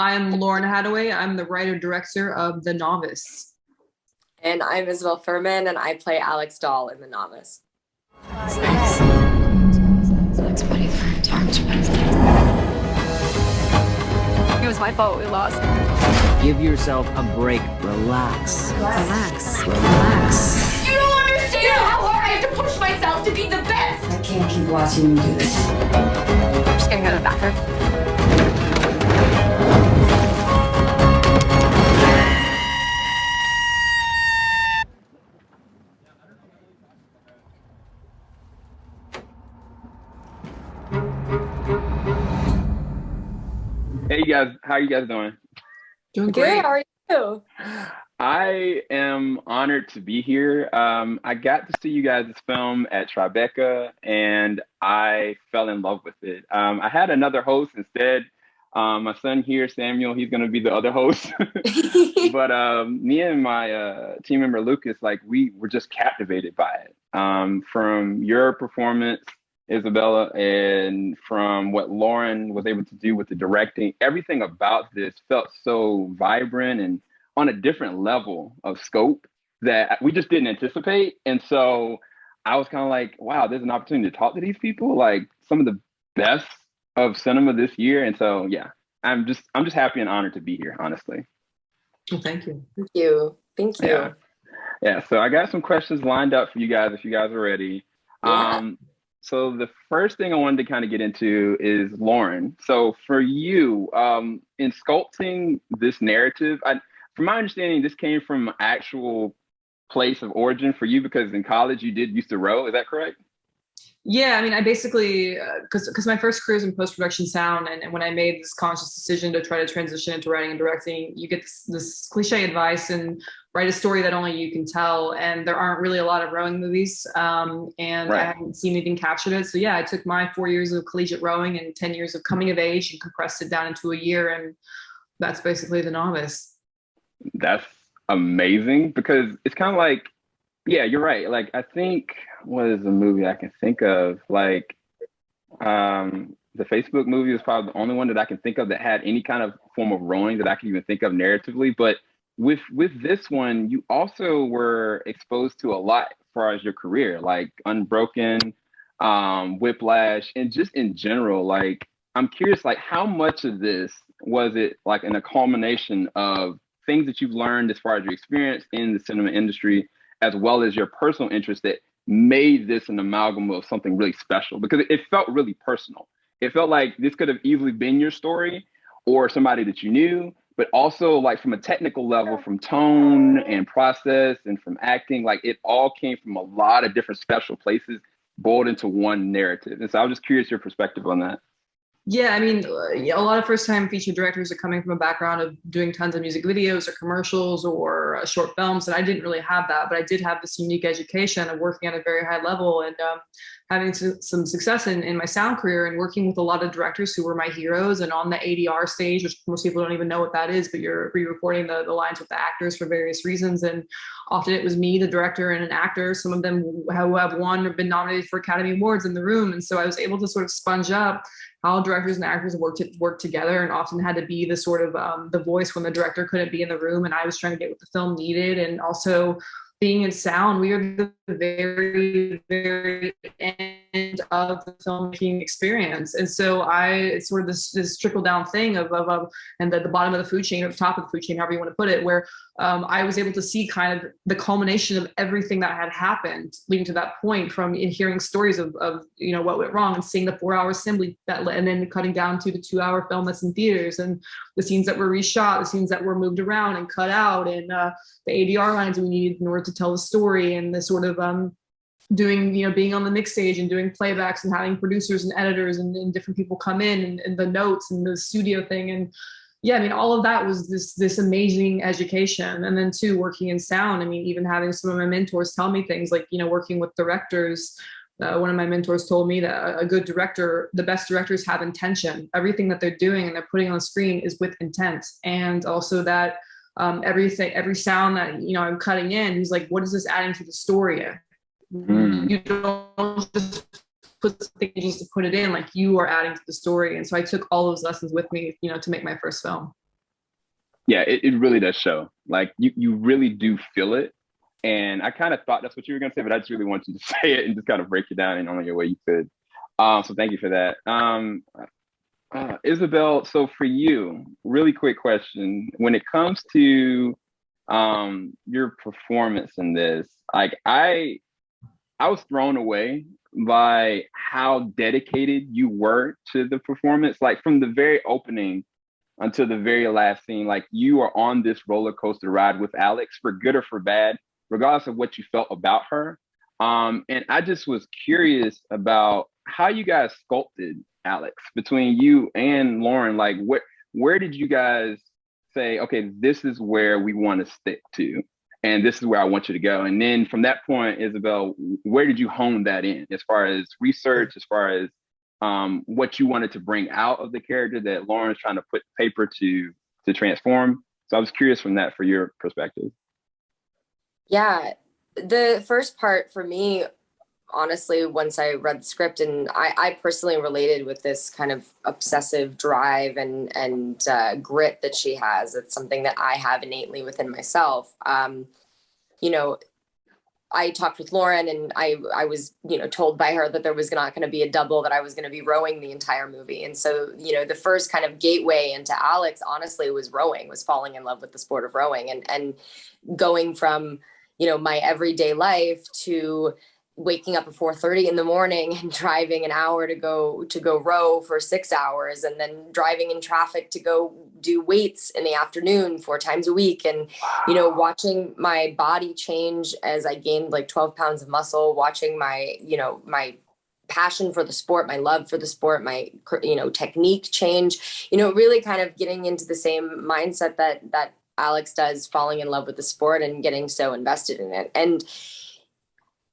I am Lauren Hadaway. I'm the writer-director of The Novice. And I'm Isabelle Fuhrman, and I play Alex Dahl in The Novice. It was my fault we lost. Give yourself a break. Relax. Relax. You don't understand how hard I have to push myself to be the best! I can't keep watching you do this. I'm just gonna go to the bathroom. Hey, you guys, how are you guys doing? Doing Good, great. how are you? I am honored to be here. I got to see you guys' film at Tribeca, and I fell in love with it. I had another host instead. My son here, Samuel, he's going to be the other host. But me and my team member, Lucas, like we were just captivated by it. From your performance, Isabella, and from what Lauren was able to do with the directing, everything about this felt so vibrant and on a different level of scope that we just didn't anticipate. And so I was kind of like, wow, there's an opportunity to talk to these people, like some of the best of cinema this year. And so, yeah, I'm just happy and honored to be here, honestly. Well, thank you. Thank you. Thank you. Yeah. Yeah. So I got some questions lined up for you guys if you guys are ready. Yeah. So the first thing I wanted to kind of get into is Lauren. So for you, in sculpting this narrative, from my understanding, this came from an actual place of origin for you because in college you did used to row. Is that correct? Yeah, I mean, I basically, because my first career is in post-production sound, and when I made this conscious decision to try to transition into writing and directing, you get this cliche advice and write a story that only you can tell, and there aren't really a lot of rowing movies, and I Right. haven't seen anything captured it. So yeah, I took my 4 years of collegiate rowing and 10 years of coming of age and compressed it down into a year, and that's basically The Novice. That's amazing because it's kind of like, yeah, you're right. Like I think what is a movie I can think of? Like the Facebook movie was probably the only one that I can think of that had any kind of form of rowing that I can even think of narratively. But with this one, you also were exposed to a lot as far as your career, like Unbroken, Whiplash, and just in general. Like I'm curious, like how much of this was it like in a culmination of things that you've learned as far as your experience in the cinema industry, as well as your personal interest that made this an amalgam of something really special because it felt really personal. It felt like this could have easily been your story or somebody that you knew, but also like from a technical level, from tone and process and from acting, like it all came from a lot of different special places boiled into one narrative. And so I was just curious your perspective on that. Yeah, I mean, yeah, a lot of first-time feature directors are coming from a background of doing tons of music videos or commercials or short films, and I didn't really have that, but I did have this unique education of working at a very high level and having some success in my sound career and working with a lot of directors who were my heroes and on the ADR stage, which most people don't even know what that is, but you're re-recording the lines with the actors for various reasons. And often it was me, the director, and an actor, some of them who have won or been nominated for Academy Awards in the room. And so I was able to sort of sponge up how directors and actors work together and often had to be the sort of the voice when the director couldn't be in the room and I was trying to get what the film needed. And also being in sound, we are the very, very end of the filmmaking experience. And so it's sort of this trickle down thing of and the bottom of the food chain or the top of the food chain, however you want to put it, where I was able to see kind of the culmination of everything that had happened leading to that point from hearing stories of what went wrong and seeing the 4 hour assembly and then cutting down to the 2 hour film that's in theaters and the scenes that were reshot, the scenes that were moved around and cut out and the ADR lines we needed in order to tell the story and the sort of doing, being on the mix stage and doing playbacks and having producers and editors and different people come in and the notes and the studio thing. And yeah, I mean, all of that was this amazing education. And then too, working in sound, I mean, even having some of my mentors tell me things like, working with directors, one of my mentors told me that a good director, the best directors have intention. Everything that they're doing and they're putting on the screen is with intent. And also that every sound that, I'm cutting in, he's like, what is this adding to the story? Mm. You don't just put something just to put it in, like you are adding to the story. And so I took all those lessons with me, to make my first film. yeah, it really does show. Like you really do feel it. And I kind of thought that's what you were gonna say, but I just really want you to say it and just kind of break it down in only a way you could. So thank you for that. Isabelle, so for you, really quick question. When it comes to your performance in this, like I was thrown away by how dedicated you were to the performance. Like from the very opening until the very last scene, like you are on this roller coaster ride with Alex for good or for bad, regardless of what you felt about her. And I just was curious about how you guys sculpted Alex between you and Lauren. Like where did you guys say, okay, this is where we want to stick to, and this is where I want you to go? And then from that point, Isabelle, where did you hone that in as far as research, as far as what you wanted to bring out of the character that Lauren is trying to put paper to transform? So I was curious from that for your perspective. Yeah, the first part for me, honestly, once I read the script, and I personally related with this kind of obsessive drive and grit that she has. It's something that I have innately within myself. You know, I talked with Lauren, and I was, told by her that there was not going to be a double, that I was going to be rowing the entire movie. And so, the first kind of gateway into Alex, honestly, was rowing, was falling in love with the sport of rowing, and going from, my everyday life to waking up at 4:30 in the morning and driving an hour to go row for 6 hours, and then driving in traffic to go do weights in the afternoon 4 times a week. And, watching my body change as I gained like 12 pounds of muscle, watching my, my passion for the sport, my love for the sport, my, technique change, really kind of getting into the same mindset that Alex does, falling in love with the sport and getting so invested in it. And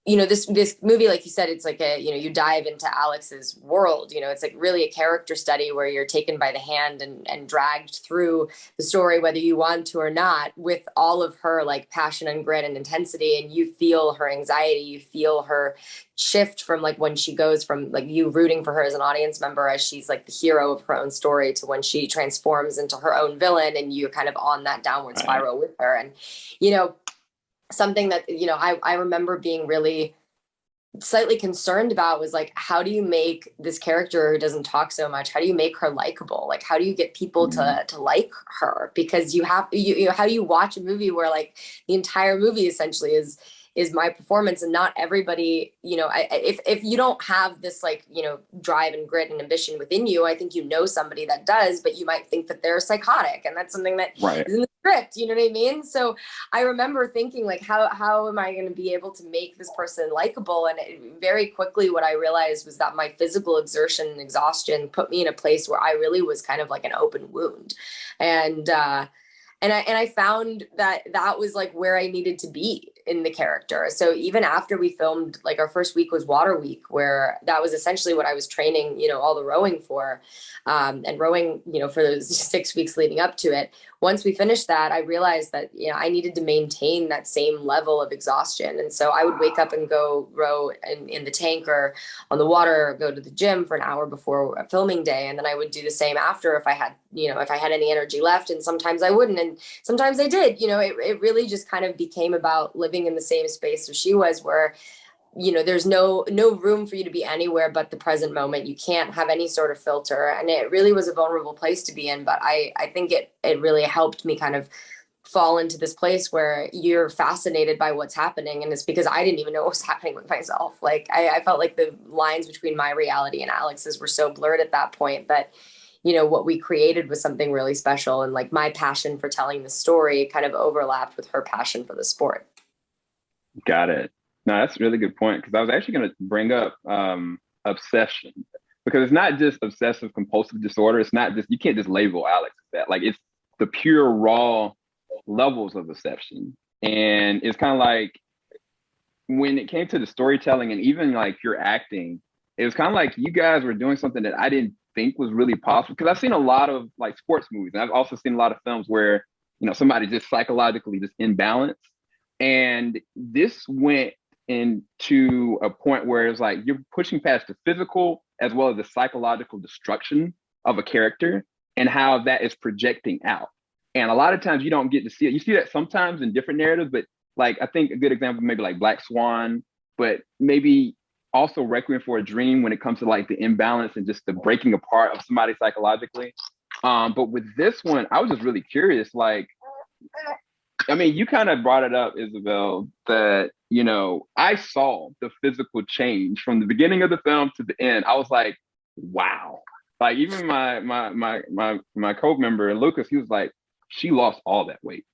this movie, like you said, it's like you dive into Alex's world. It's like really a character study where you're taken by the hand and dragged through the story, whether you want to or not, with all of her like passion and grit and intensity. And you feel her anxiety, you feel her shift from like when she goes from like you rooting for her as an audience member as she's like the hero of her own story, to when she transforms into her own villain, and you're kind of on that downward spiral with her. And, something that, I remember being really slightly concerned about was like, how do you make this character who doesn't talk so much, how do you make her likable? Like, how do you get people to like her? Because how do you watch a movie where like the entire movie essentially is my performance, and not everybody, if you don't have this like, drive and grit and ambition within you, I think somebody that does, but you might think that they're psychotic, and that's something that is in the script, you know what I mean? So I remember thinking like, how am I going to be able to make this person likable? And very quickly what I realized was that my physical exertion and exhaustion put me in a place where I really was kind of like an open wound. And I found that was like where I needed to be in the character. So even after we filmed, like our first week was water week, where that was essentially what I was training, all the rowing for, and rowing, for those 6 weeks leading up to it. Once we finished that, I realized that, I needed to maintain that same level of exhaustion. And so I would wake up and go row in the tank or on the water, or go to the gym for an hour before a filming day. And then I would do the same after if I had any energy left. And sometimes I wouldn't. And sometimes I did. It really just kind of became about living in the same space as she was, where there's no room for you to be anywhere but the present moment. You can't have any sort of filter. And it really was a vulnerable place to be in. But I think it really helped me kind of fall into this place where you're fascinated by what's happening. And it's because I didn't even know what was happening with myself. Like I felt like the lines between my reality and Alex's were so blurred at that point that, what we created was something really special. And like my passion for telling the story kind of overlapped with her passion for the sport. Got it. No, that's a really good point, because I was actually going to bring up obsession, because it's not just obsessive compulsive disorder. It's not just, you can't just label Alex as that. Like, it's the pure raw levels of obsession. And it's kind of like when it came to the storytelling and even like your acting, it was kind of like you guys were doing something that I didn't think was really possible, because I've seen a lot of like sports movies, and I've also seen a lot of films where, somebody just psychologically just imbalanced. And this went into a point where it's like you're pushing past the physical as well as the psychological destruction of a character and how that is projecting out. And a lot of times you don't get to see it. You see that sometimes in different narratives, but like, I think a good example, maybe like Black Swan, but maybe also Requiem for a Dream when it comes to like the imbalance and just the breaking apart of somebody psychologically. But with this one, I was just really curious, like, I mean, you kind of brought it up, Isabel, that, you know, I saw the physical change from the beginning of the film to the end. I was like, wow. Like, even my co-member, Lucas, he was like, she lost all that weight.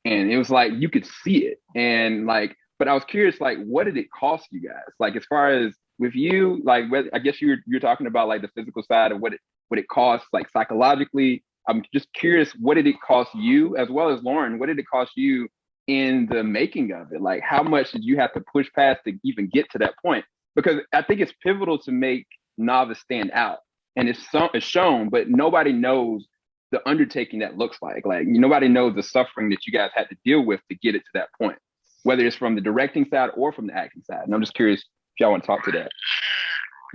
And it was like, you could see it. And like, but I was curious, like, what did it cost you guys? Like, as far as with you, like, I guess you're talking about like the physical side of what it costs, like psychologically. I'm just curious, what did it cost you, as well as Lauren? What did it cost you in the making of it? Like, how much did you have to push past to even get to that point? Because I think it's pivotal to make Novice stand out, and it's shown, but nobody knows the undertaking that looks like. Like, nobody knows the suffering that you guys had to deal with to get it to that point, whether it's from the directing side or from the acting side. And I'm just curious if y'all want to talk to that.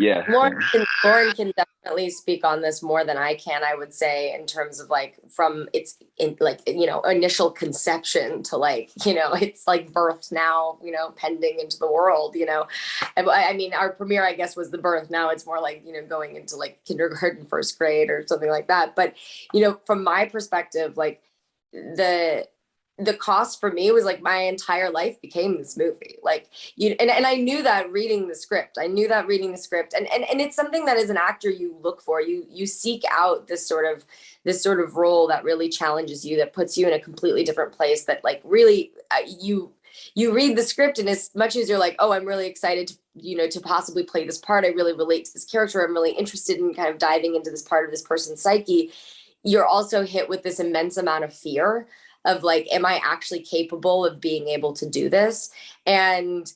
Yeah. Lauren can definitely speak on this more than I can, I would say, in terms of like from its initial conception to like, it's like birth now, pending into the world, I mean, our premiere, I guess, was the birth. Now it's more like, going into like kindergarten, first grade or something like that. But, from my perspective, like the cost for me was like my entire life became this movie. Like, and I knew that reading the script. And it's something that as an actor you look for. You seek out this sort of role that really challenges you, that puts you in a completely different place, that like really you read the script, and as much as you're like, oh, I'm really excited to to possibly play this part, I really relate to this character, I'm really interested in kind of diving into this part of this person's psyche, you're also hit with this immense amount of fear of like, am I actually capable of being able to do this? And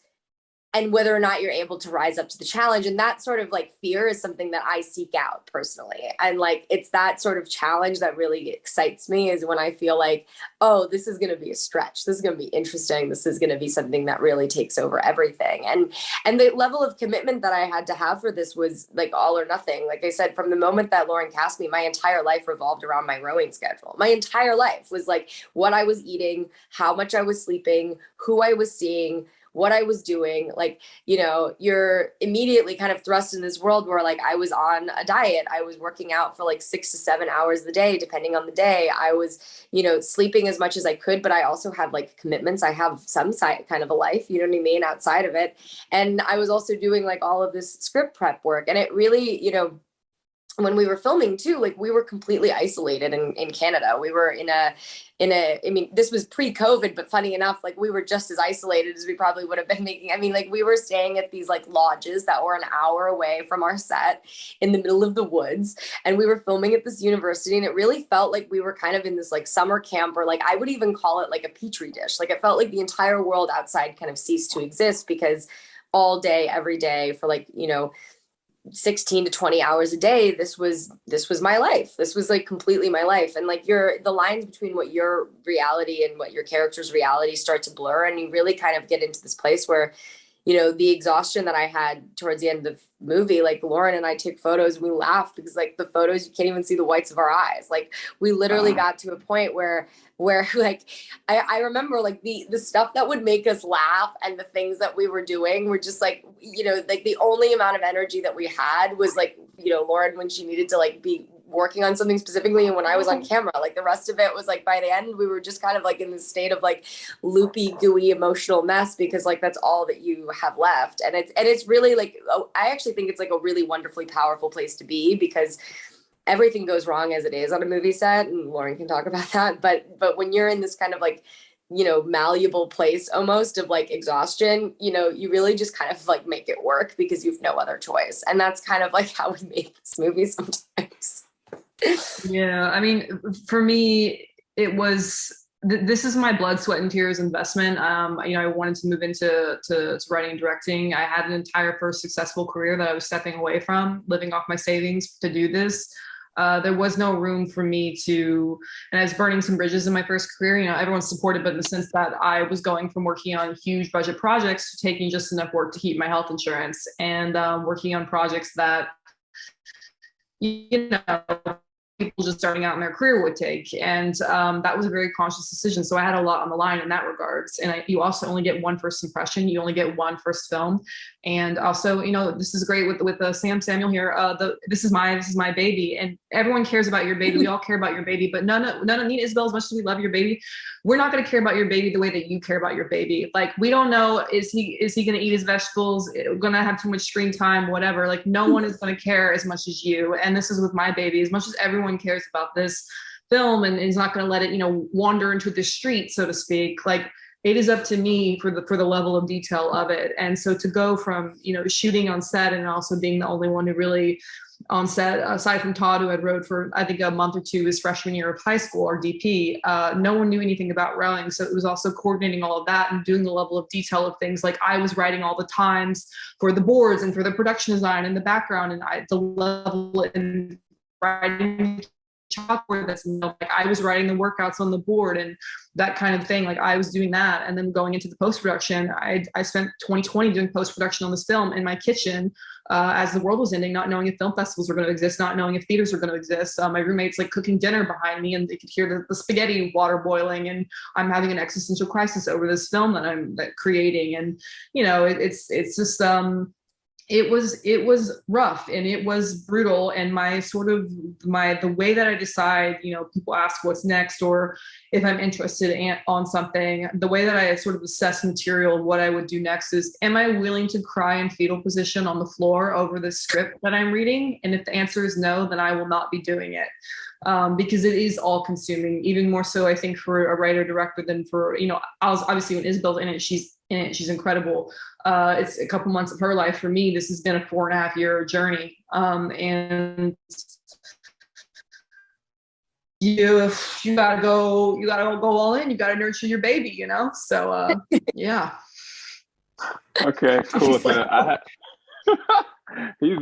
whether or not you're able to rise up to the challenge. And that sort of like fear is something that I seek out personally. And like, it's that sort of challenge that really excites me, is when I feel like, oh, this is going to be a stretch. This is going to be interesting. This is going to be something that really takes over everything. And the level of commitment that I had to have for this was like all or nothing. Like I said, from the moment that Lauren cast me, my entire life revolved around my rowing schedule. My entire life was like what I was eating, how much I was sleeping, who I was seeing, what I was doing. Like, you're immediately kind of thrust in this world where like I was on a diet. I was working out for like 6 to 7 hours a day, depending on the day. I was, sleeping as much as I could, but I also had like commitments. I have some side kind of a life, you know what I mean, outside of it. And I was also doing like all of this script prep work. And it really, when we were filming too, like we were completely isolated in Canada. We were I mean, this was pre-COVID, but funny enough, like we were just as isolated as we probably would have been like we were staying at these like lodges that were an hour away from our set in the middle of the woods. And we were filming at this university, and it really felt like we were kind of in this like summer camp, or like I would even call it like a petri dish. Like it felt like the entire world outside kind of ceased to exist, because all day, every day for like, 16 to 20 hours a day, this was my life. This was like completely my life. And like the lines between what your reality and what your character's reality start to blur, and you really kind of get into this place where the exhaustion that I had towards the end of the movie, like Lauren and I took photos and we laughed, because like the photos, you can't even see the whites of our eyes. Like we literally got to a point where like I remember like the stuff that would make us laugh and the things that we were doing were just like, like the only amount of energy that we had was like, Lauren, when she needed to like be working on something specifically, and when I was on camera, like the rest of it was like, by the end we were just kind of like in this state of like loopy, gooey, emotional mess, because like that's all that you have left. And it's really like, I actually think it's like a really wonderfully powerful place to be, because everything goes wrong as it is on a movie set, and Lauren can talk about that, but when you're in this kind of like malleable place almost of like exhaustion, you really just kind of like make it work, because you have no other choice. And that's kind of like how we make this movie sometimes. Yeah, I mean, for me, it was this is my blood, sweat, and tears investment. I wanted to move into writing and directing. I had an entire first successful career that I was stepping away from, living off my savings to do this. There was no room for me to, and I was burning some bridges in my first career. Everyone's supported, but in the sense that I was going from working on huge budget projects to taking just enough work to keep my health insurance, and working on projects that, people just starting out in their career would take. And that was a very conscious decision. So I had a lot on the line in that regards. And you also only get one first impression. You only get one first film. And also, you know, this is great with Sam Samuel here. This is my baby, and everyone cares about your baby. We all care about your baby, but none of me, Isabelle, as much as we love your baby, we're not going to care about your baby the way that you care about your baby. Like, we don't know, is he going to eat his vegetables, going to have too much screen time, whatever. Like, no one is going to care as much as you. And this is with my baby. As much as everyone cares about this film and is not going to let it, you know, wander into the street, so to speak, like, it is up to me for the level of detail of it. And so to go from, you know, shooting on set and also being the only one who really on set, aside from Todd, who had rowed for, I think, a month or two his freshman year of high school, our DP, no one knew anything about rowing. So it was also coordinating all of that and doing the level of detail of things. Like, I was writing all the times for the boards and for the production design and the background, and the level in writing chalkboard that's, you know, like, I was writing the workouts on the board and that kind of thing. Like, I was doing that. And then going into the post-production, I spent 2020 doing post-production on this film in my kitchen as the world was ending, not knowing if film festivals were going to exist, not knowing if theaters were going to exist. My roommate's like cooking dinner behind me and they could hear the spaghetti water boiling, and I'm having an existential crisis over this film that I'm creating. And, you know, it's just, it was rough and it was brutal. And the way that I decide, you know, people ask what's next or if I'm interested on something, the way that I sort of assess material, what I would do next is, am I willing to cry in fetal position on the floor over the script that I'm reading? And if the answer is no, then I will not be doing it. Because it is all consuming, even more so, I think, for a writer director than for, you know, I was obviously, when Isabelle's in it, she's incredible. It's a couple months of her life. For me, this has been a 4.5 year journey. And you gotta go all in, you gotta nurture your baby, you know? So, yeah. Okay, cool. So he's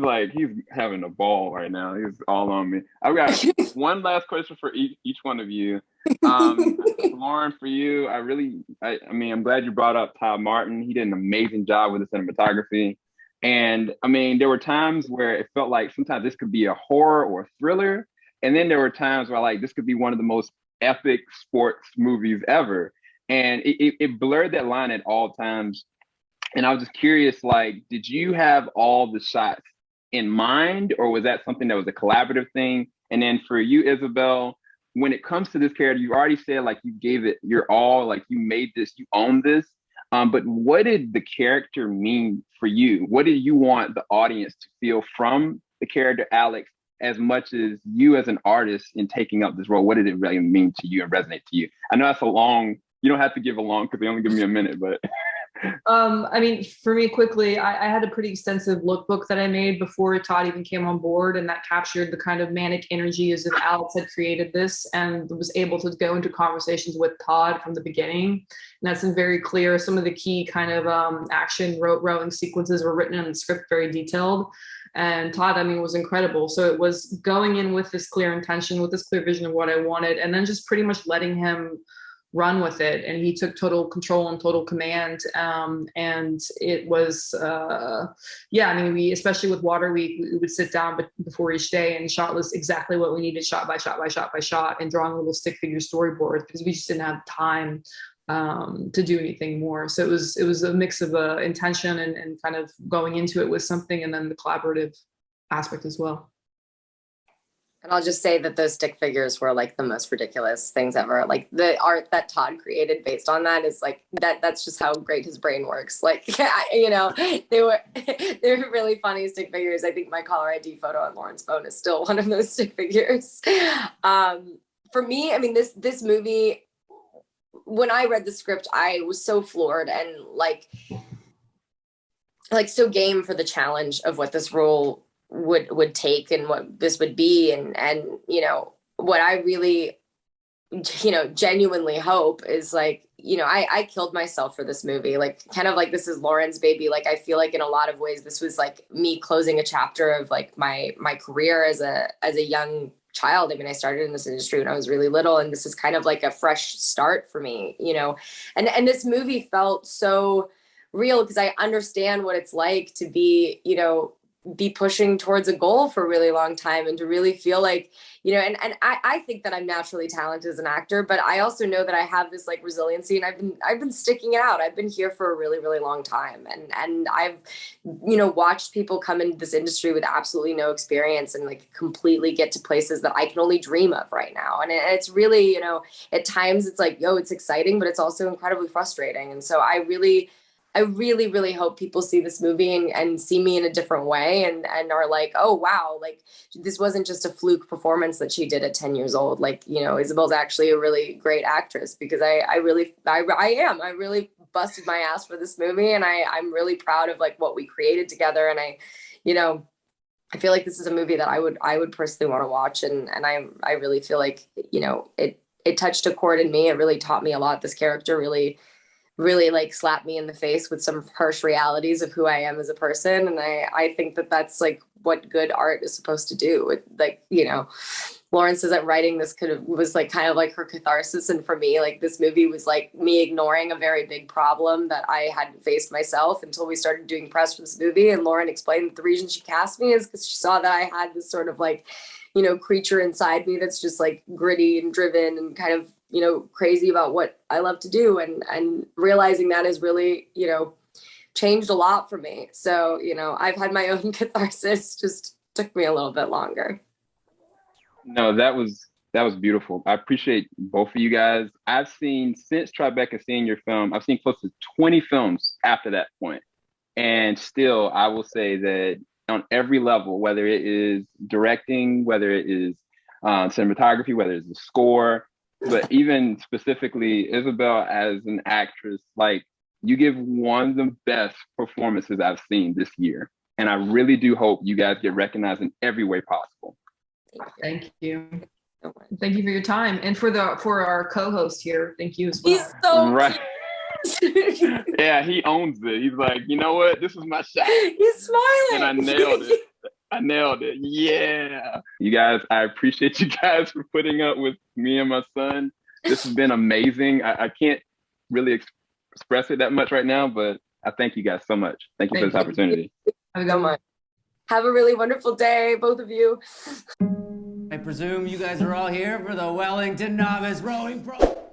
having a ball right now. He's all on me. I've got one last question for each one of you. Lauren, for you, I mean, I'm glad you brought up Todd Martin. He did an amazing job with the cinematography. And I mean, there were times where it felt like sometimes this could be a horror or a thriller. And then there were times where, like, this could be one of the most epic sports movies ever. And it blurred that line at all times. And I was just curious, like, did you have all the shots in mind, or was that something that was a collaborative thing? And then for you, Isabelle, when it comes to this character, you already said, like, you gave it your all, like, you made this, you own this. But what did the character mean for you? What did you want the audience to feel from the character Alex, as much as you as an artist in taking up this role? What did it really mean to you and resonate to you? I know that's a long, you don't have to give a long because they only give me a minute, but. I mean, for me, quickly, I had a pretty extensive lookbook that I made before Todd even came on board, and that captured the kind of manic energy as if Alex had created this and was able to go into conversations with Todd from the beginning. And that's very clear. Some of the key kind of action rowing sequences were written in the script, very detailed. And Todd, I mean, was incredible. So it was going in with this clear intention, with this clear vision of what I wanted, and then just pretty much letting him run with it. And he took total control and total command. And it was, I mean, we, especially with Water Week, we would sit down before each day and shot list exactly what we needed, shot by shot by shot by shot, and drawing little stick figure storyboards, because we just didn't have time to do anything more. So it was a mix of intention and kind of going into it with something, and then the collaborative aspect as well. And I'll just say that those stick figures were like the most ridiculous things ever. Like, the art that Todd created based on that is like, that's just how great his brain works. Like, you know, they were really funny stick figures. I think my caller ID photo on Lauren's phone is still one of those stick figures. For me, I mean, this movie, when I read the script, I was so floored and like so game for the challenge of what this role would take and what this would be. And, you know, what I really, you know, genuinely hope is, like, you know, I killed myself for this movie. Like, kind of like, this is Lauren's baby. Like, I feel like in a lot of ways, this was like me closing a chapter of like my career as a young child. I mean, I started in this industry when I was really little, and this is kind of like a fresh start for me, you know, and this movie felt so real because I understand what it's like to be, you know, be pushing towards a goal for a really long time, and to really feel like, you know, and I think that I'm naturally talented as an actor, but I also know that I have this like resiliency, and I've been sticking it out. I've been here for a really, really long time. And I've, you know, watched people come into this industry with absolutely no experience and like completely get to places that I can only dream of right now. And it's really, you know, at times it's like, yo, it's exciting, but it's also incredibly frustrating. And so I really, really hope people see this movie and see me in a different way, and are like, oh, wow, like this wasn't just a fluke performance that she did at 10 years old. Like, you know, Isabelle's actually a really great actress, because I really busted my ass for this movie. And I'm really proud of like what we created together. And you know, I feel like this is a movie that I would personally want to watch. And I really feel like, you know, it touched a chord in me. It really taught me a lot. This character really like slapped me in the face with some harsh realities of who I am as a person. And I think that that's like what good art is supposed to do. Like, you know, Lauren says that writing this was like kind of like her catharsis. And for me, like this movie was like me ignoring a very big problem that I hadn't faced myself until we started doing press for this movie. And Lauren explained that the reason she cast me is because she saw that I had this sort of like, you know, creature inside me that's just like gritty and driven and kind of, you know, crazy about what I love to do. And realizing that has really, you know, changed a lot for me. So, you know, I've had my own catharsis, just took me a little bit longer. No, that was beautiful. I appreciate both of you guys. I've seen, since Tribeca seeing your film, I've seen close to 20 films after that point. And still, I will say that on every level, whether it is directing, whether it is cinematography, whether it's the score, but even specifically Isabelle as an actress, like you give one of the best performances I've seen this year. And I really do hope you guys get recognized in every way possible. Thank you. Thank you for your time. And for our co-host here, thank you as well. He's so right. Yeah, he owns it. He's like, you know what? This is my shot. He's smiling. And I nailed it. I nailed it. Yeah. You guys, I appreciate you guys for putting up with me and my son. This has been amazing. I can't really express it that much right now, but I thank you guys so much. Thank you for this opportunity. Have a good one. Have a really wonderful day, both of you. I presume you guys are all here for the Wellington Novice Rowing Pro.